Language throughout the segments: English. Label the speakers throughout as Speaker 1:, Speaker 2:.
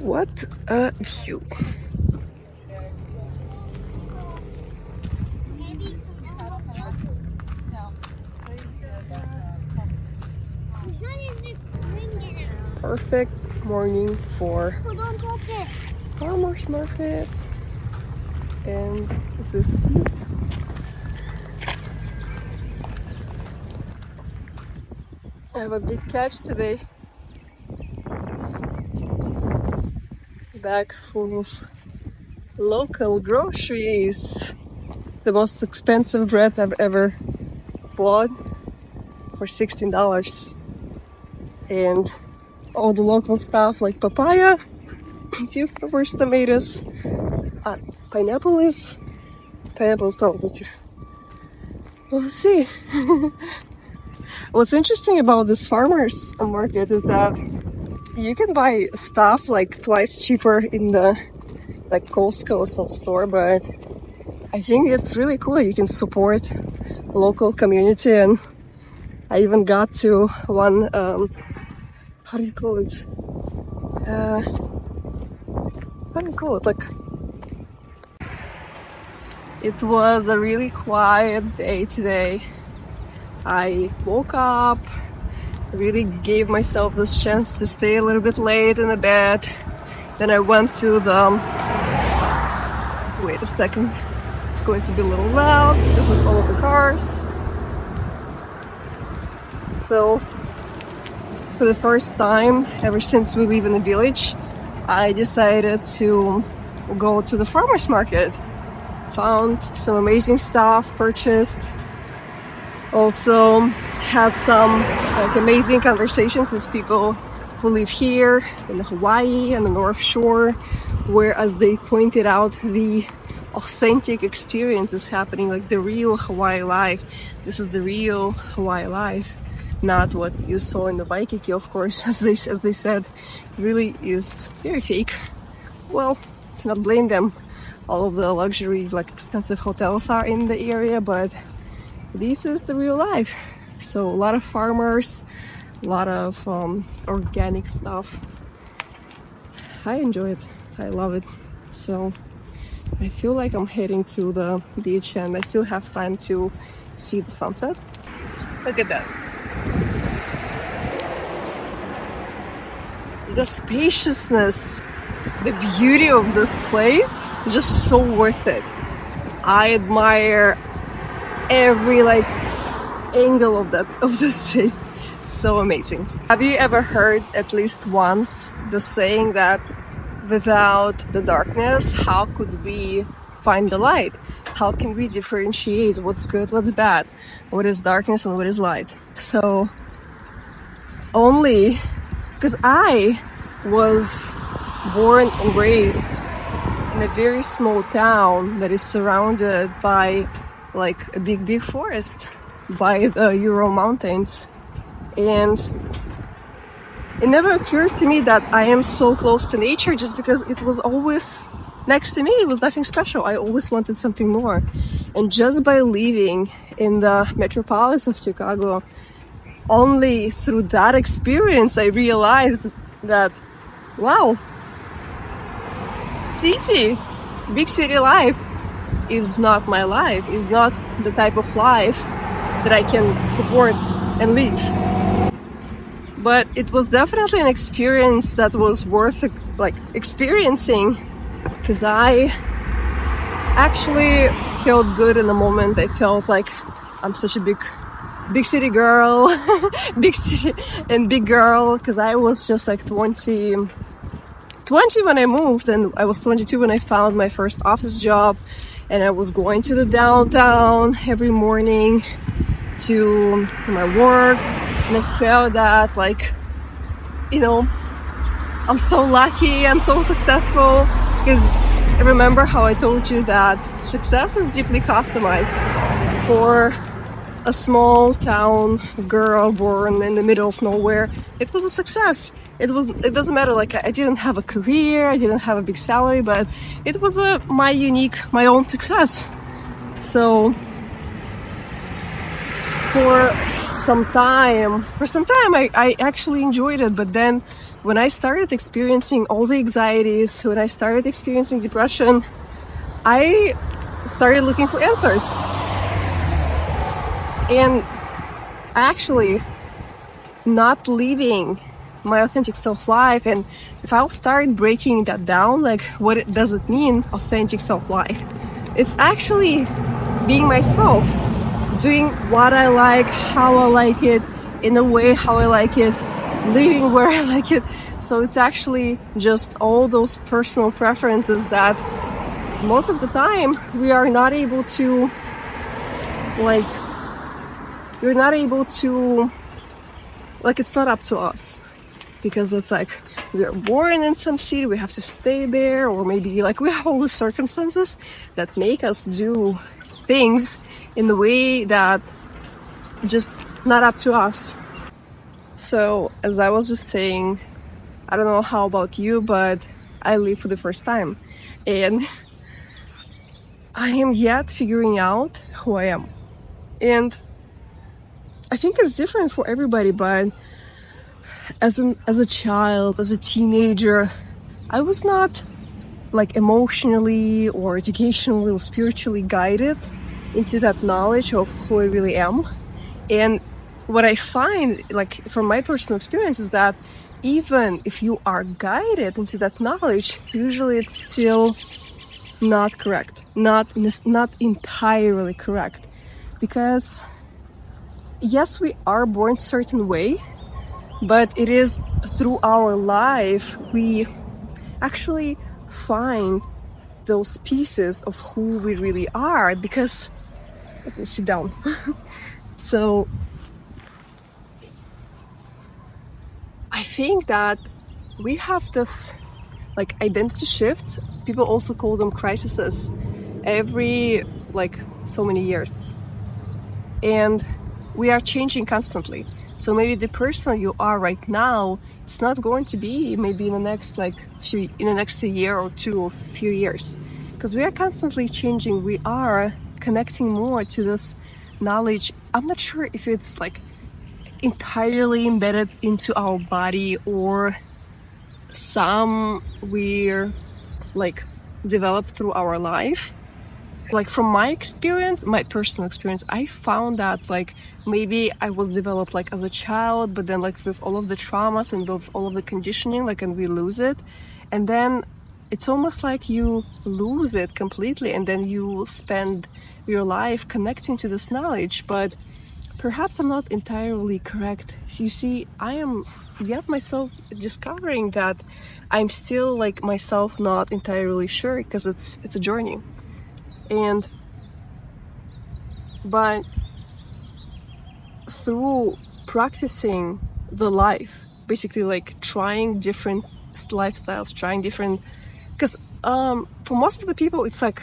Speaker 1: What a view. Perfect morning for farmers market and this view. I have a big catch today. Bag full of local groceries. The most expensive bread I've ever bought for $16. And all the local stuff like papaya, cucumbers, tomatoes, pineapple is probably too. We'll see. What's interesting about this farmers market is that you can buy stuff like twice cheaper in the like Costco or some store, but I think it's really cool. You can support local community, and I even got to one how do you call it? Like, it was a really quiet day today. I woke up, really gave myself this chance to stay a little bit late in the bed. Then I went to the, wait a second, it's going to be a little loud because of all of the cars. So, for the first time ever since we live in the village, I decided to go to the farmers market. Found some amazing stuff, purchased. Also had some like amazing conversations with people who live here in Hawaii and the North Shore, where, as they pointed out, the authentic experience is happening, like the real Hawaii life. This is the real Hawaii life, not what you saw in the Waikiki, of course, as they said. Really is very fake. Well, to not blame them. All of the luxury, like expensive hotels are in the area, but this is the real life. So a lot of farmers, a lot of organic stuff. I enjoy it. I love it. So I feel like I'm heading to the beach, and I still have time to see the sunset. Look at that. The spaciousness, the beauty of this place is just so worth it. I admire every like angle of this place. So amazing. Have you ever heard at least once the saying that without the darkness, how could we find the light? How can we differentiate what's good, what's bad, what is darkness and what is light? So only because I was born and raised in a very small town that is surrounded by like a big forest, by the Ural Mountains, and it never occurred to me that I am so close to nature, just because it was always next to me. It was nothing special. I always wanted something more. And just by living in the metropolis of Chicago, only through that experience I realized that, wow, big city life is not my life, is not the type of life that I can support and live. But it was definitely an experience that was worth like experiencing, because I actually felt good in the moment. I felt like I'm such a big city girl, big city and big girl, because I was just like 20 when I moved, and I was 22 when I found my first office job, and I was going to the downtown every morning to my work, and I felt that, like, you know, I'm so lucky, I'm so successful, because I remember how I told you that success is deeply customized for a small town girl born in the middle of nowhere. It was a success. It doesn't matter, like, I didn't have a career, I didn't have a big salary, but it was my own success. So for some time, I actually enjoyed it, but then when I started experiencing all the anxieties, when I started experiencing depression, I started looking for answers. And actually not living my authentic self-life. And if I'll start breaking that down, like what does it mean, authentic self-life? It's actually being myself, doing what I like, how I like it, in a way how I like it, living where I like it. So it's actually just all those personal preferences that most of the time we are not able to, like, you're not able to, like, it's not up to us, because it's like we are born in some city, we have to stay there, or maybe like we have all the circumstances that make us do things in the way that just not up to us. So as I was just saying, I don't know how about you, but I live for the first time, and I am yet figuring out who I am. And I think it's different for everybody, but as a child, as a teenager, I was not like emotionally or educationally or spiritually guided into that knowledge of who I really am. And what I find, like from my personal experience, is that even if you are guided into that knowledge, usually it's still not correct, not entirely correct, because yes, we are born a certain way, but it is through our life we actually find those pieces of who we really are. Because, let me sit down. So I think that we have this like identity shifts. People also call them crises every like so many years, and we are changing constantly. So maybe the person you are right now, it's not going to be maybe in the next year or two or few years, because we are constantly changing. We are connecting more to this knowledge. I'm not sure if it's like entirely embedded into our body, or some we're like developed through our life. Like from my experience, my personal experience, I found that like maybe I was developed like as a child, but then like with all of the traumas and with all of the conditioning, like, and we lose it. And then it's almost like you lose it completely, and then you spend your life connecting to this knowledge. But perhaps I'm not entirely correct. You see, I am yet myself discovering that I'm still like myself not entirely sure, because it's a journey. But through practicing the life, basically like trying different lifestyles, trying different, because for most of the people it's like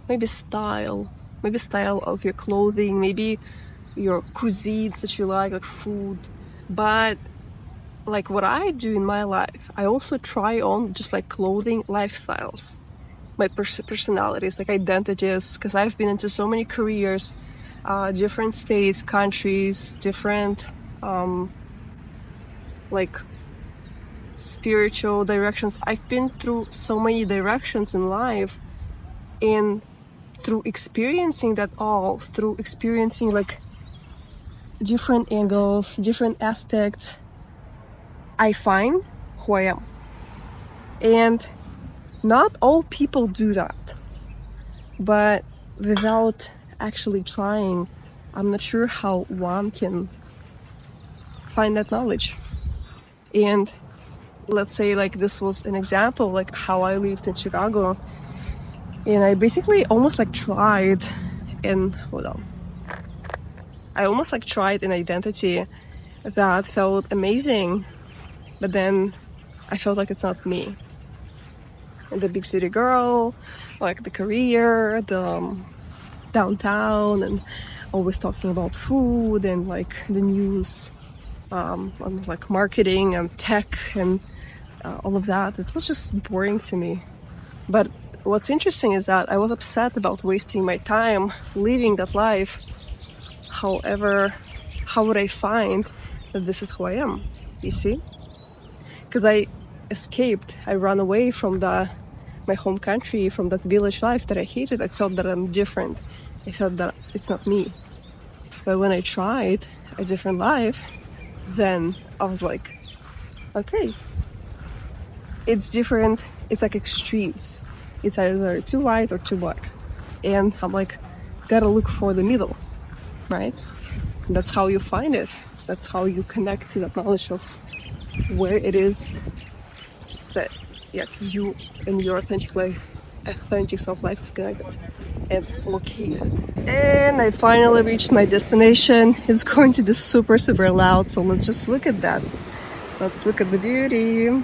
Speaker 1: maybe style of your clothing, maybe your cuisines that you like food. But like what I do in my life, I also try on just like clothing, lifestyles, my personalities, like identities, because I've been into so many careers, different states, countries, different like spiritual directions. I've been through so many directions in life, and through experiencing that all, through experiencing like different angles, different aspects, I find who I am. And not all people do that, but without actually trying, I'm not sure how one can find that knowledge. And let's say like this was an example, like how I lived in Chicago, and I basically almost like tried an identity that felt amazing, but then I felt like it's not me. And the big city girl, like the career, the downtown, and always talking about food and like the news, on like marketing and tech and all of that. It was just boring to me. But what's interesting is that I was upset about wasting my time living that life. However, how would I find that this is who I am? You see? Because I escaped, I ran away from my home country, from that village life that I hated. I thought that I'm different. I thought that it's not me. But when I tried a different life, then I was like, okay, it's different. It's like extremes. It's either too white or too black. And I'm like, gotta look for the middle, right? And that's how you find it. That's how you connect to that knowledge of where it is that you and your authentic self-life is connected and located. And I finally reached my destination. It's going to be super, super loud, so let's just look at that. Let's look at the beauty.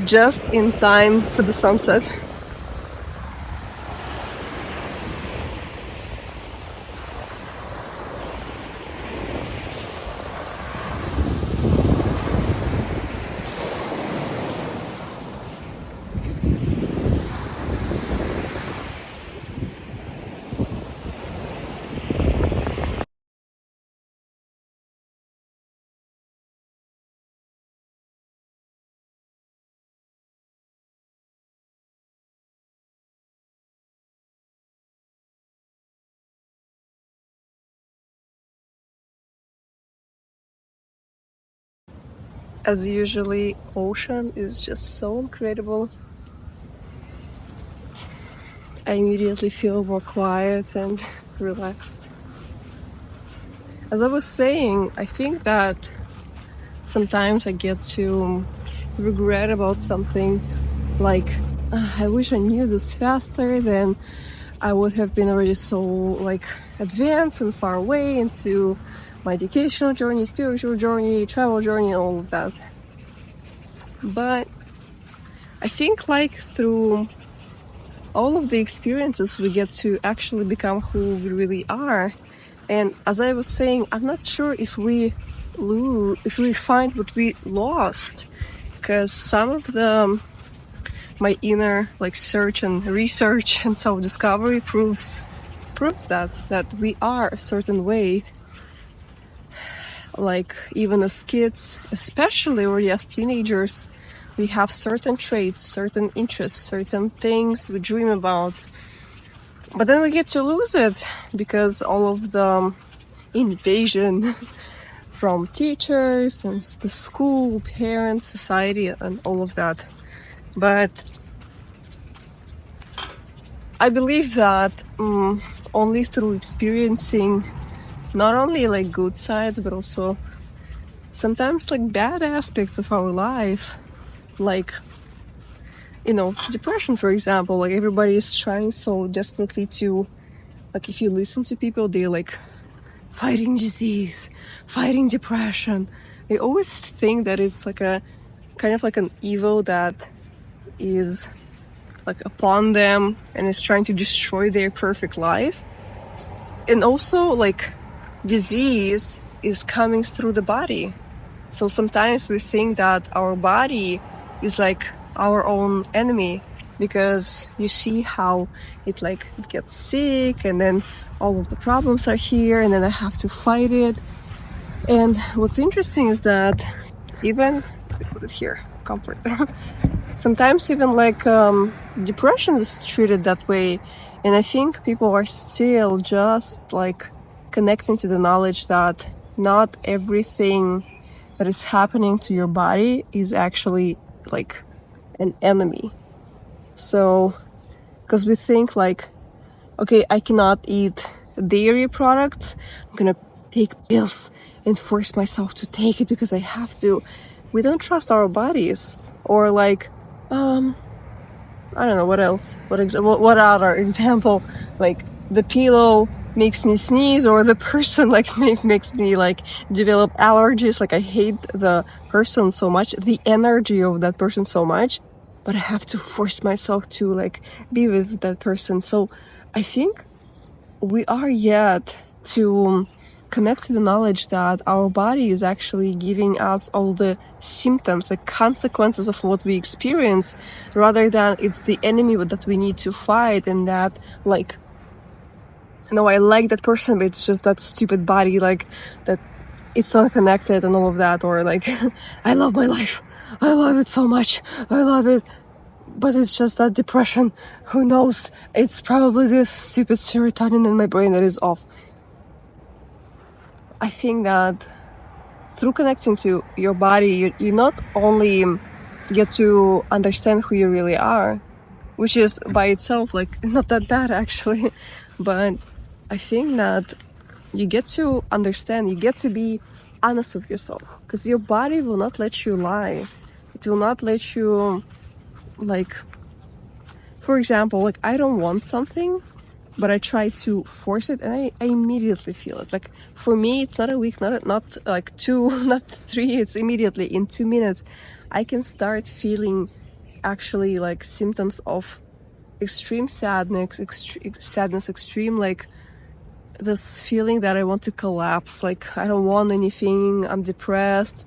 Speaker 1: Just in time for the sunset. As usually, ocean is just so incredible. I immediately feel more quiet and relaxed. As I was saying, I think that sometimes I get to regret about some things, like I wish I knew this faster, then I would have been already so like advanced and far away into my educational journey, spiritual journey, travel journey, all of that. But I think like through all of the experiences we get to actually become who we really are. And as I was saying, I'm not sure if we find what we lost, because some of my inner like search and research and self-discovery proves that we are a certain way. Like even as kids, especially already as teenagers, we have certain traits, certain interests, certain things we dream about. But then we get to lose it because all of the invasion from teachers and the school, parents, society, and all of that. But I believe that only through experiencing not only like good sides, but also sometimes like bad aspects of our life, like, depression, for example. Like everybody is trying so desperately to, like, if you listen to people, they're like fighting disease, fighting depression. They always think that it's like a kind of like an evil that is like upon them and is trying to destroy their perfect life. And also like disease is coming through the body. So sometimes we think that our body is like our own enemy, because you see how it gets sick and then all of the problems are here and then I have to fight it. And what's interesting is that even, I put it here, comfort. Sometimes even like depression is treated that way. And I think people are still just like connecting to the knowledge that not everything that is happening to your body is actually like an enemy. So, because we think like, okay, I cannot eat dairy products, I'm gonna take pills and force myself to take it because I have to. We don't trust our bodies. Or like, I don't know what else. What other example? Like the pillow makes me sneeze, or the person like makes me like develop allergies. Like I hate the person so much, the energy of that person so much, but I have to force myself to like be with that person. So I think we are yet to connect to the knowledge that our body is actually giving us all the symptoms, the consequences of what we experience, rather than it's the enemy that we need to fight, and that, like, no, I like that person, but it's just that stupid body, like, that it's not connected and all of that, or like, I love my life, I love it so much, I love it, but it's just that depression, who knows, it's probably this stupid serotonin in my brain that is off. I think that through connecting to your body, you not only get to understand who you really are, which is by itself like not that bad actually, but I think that you get to understand, you get to be honest with yourself, because your body will not let you lie. It will not let you, like, for example, like, I don't want something, but I try to force it, and I immediately feel it. Like, for me, it's not a week, not like 2, not 3, it's immediately in 2 minutes. I can start feeling actually like symptoms of extreme sadness, extreme, like, this feeling that I want to collapse, like, I don't want anything, I'm depressed.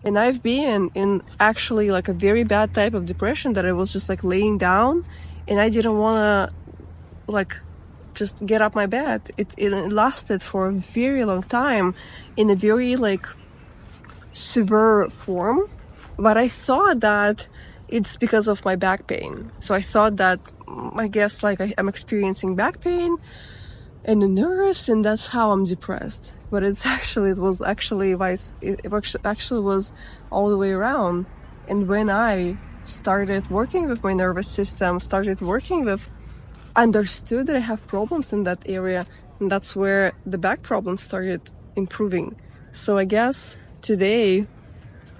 Speaker 1: And I've been in actually like a very bad type of depression that I was just like laying down, and I didn't want to, like, just get up my bed. It lasted for a very long time in a very, like, severe form, but I thought that it's because of my back pain. So I thought that, I guess, like, I'm experiencing back pain and the nerves, and that's how I'm depressed. But it was actually all the way around. And when I started working with my nervous system, understood that I have problems in that area, and that's where the back problem started improving. So I guess today,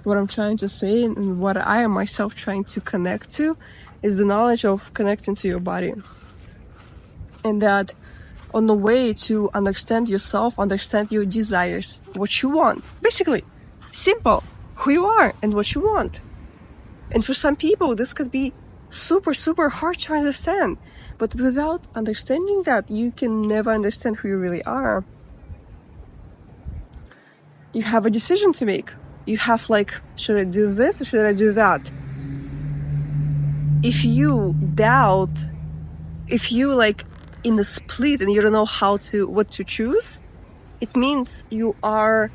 Speaker 1: what I'm trying to say, and what I am myself trying to connect to, is the knowledge of connecting to your body. And that on the way to understand yourself, understand your desires, what you want. Basically, simple, who you are and what you want. And for some people, this could be super, super hard to understand. But without understanding that, you can never understand who you really are. You have a decision to make. You have, like, should I do this or should I do that? If you doubt, if you, like, in the split and you don't know what to choose, it means you have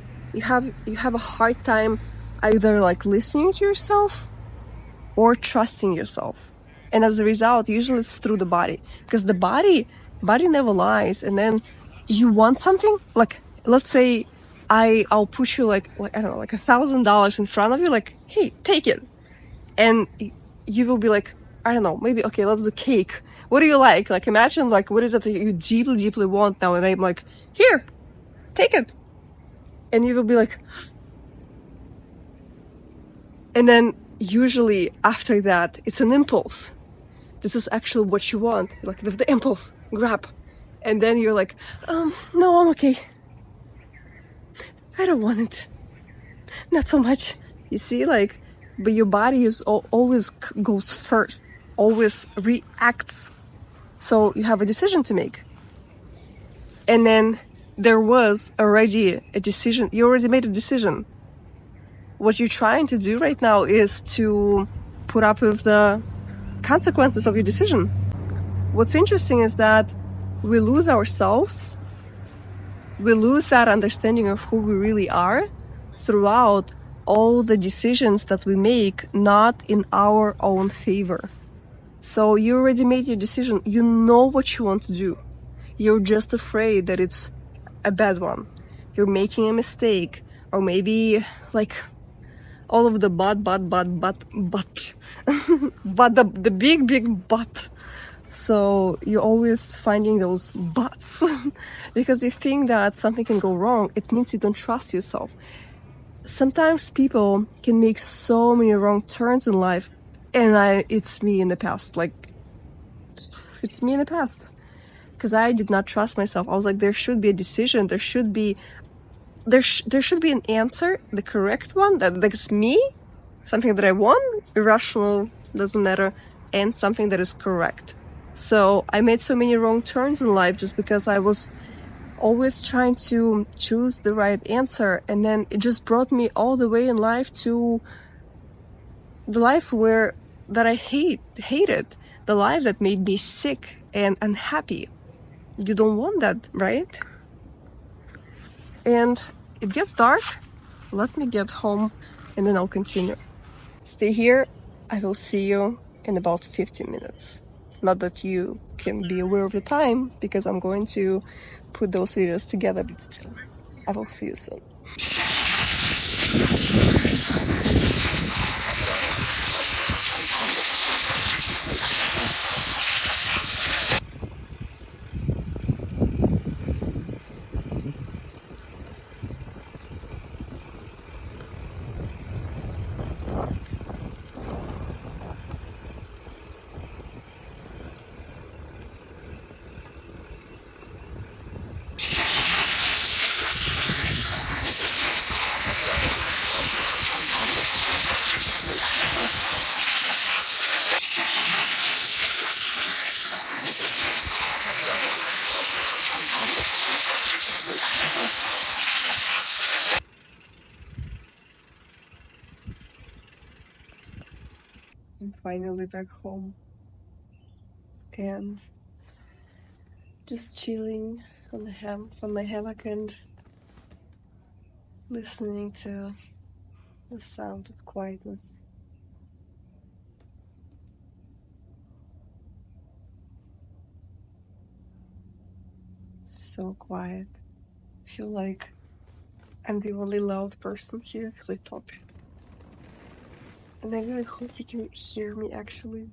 Speaker 1: a hard time either, like, listening to yourself or trusting yourself. And as a result, usually it's through the body, because the body never lies. And then you want something, like, let's say I'll put you like I don't know, like $1,000 in front of you, like, hey, take it. And you will be like, I don't know, maybe, okay, let's do cake. What do you like? Like, imagine, like, what is it that you deeply, deeply want now? And I'm like, here, take it. And you will be like, and then usually after that, it's an impulse. This is actually what you want. Like, with the impulse, grab. And then you're like, no, I'm okay. I don't want it. Not so much. You see, like, but your body is always goes first, always reacts. So you have a decision to make. And then there was already a decision. You already made a decision. What you're trying to do right now is to put up with the consequences of your decision. What's interesting is that we lose ourselves. We lose that understanding of who we really are throughout all the decisions that we make, not in our own favor. So you already made your decision. You know what you want to do. You're just afraid that it's a bad one. You're making a mistake, or maybe, like, all of the but, but the big but. So you're always finding those buts because you think that something can go wrong. It means you don't trust yourself. Sometimes people can make so many wrong turns in life, and it's me in the past. Like, it's me in the past, because I did not trust myself. I was like, there should be a decision. There should be an answer, the correct one, that's me, something that I want, irrational, doesn't matter, and something that is correct. So I made so many wrong turns in life just because I was always trying to choose the right answer, and then it just brought me all the way in life to the life that I hated, the life that made me sick and unhappy. You don't want that, right? And it gets dark. Let me get home and then I'll continue. Stay here. I will see you in about 15 minutes. Not that you can be aware of the time, because I'm going to put those videos together, but still, I will see you soon. I'm finally back home and just chilling on my hammock and listening to the sound of quietness. So quiet. I feel like I'm the only loud person here because I talk. And I really hope you can hear me actually.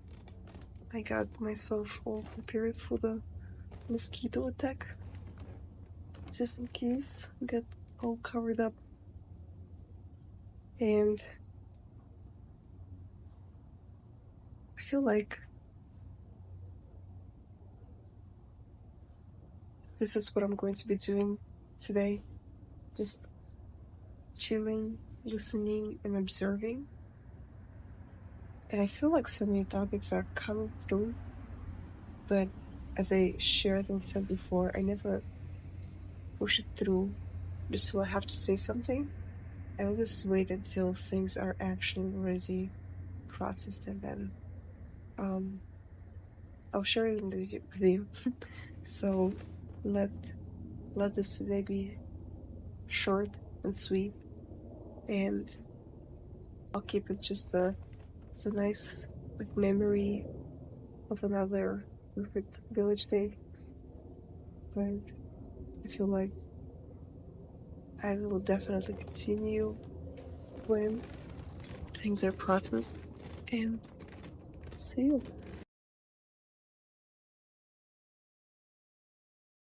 Speaker 1: I got myself all prepared for the mosquito attack, just in case I get all covered up. And I feel like this is what I'm going to be doing today. Just chilling, listening, and observing. And I feel like so many topics are coming through, but as I shared and said before, I never push it through just so I have to say something. I always wait until things are actually already processed, and then I'll share it with you. So let this today be short and sweet, and I'll keep it just a nice memory of another perfect village day. But I feel like I will definitely continue when things are processed, and see you.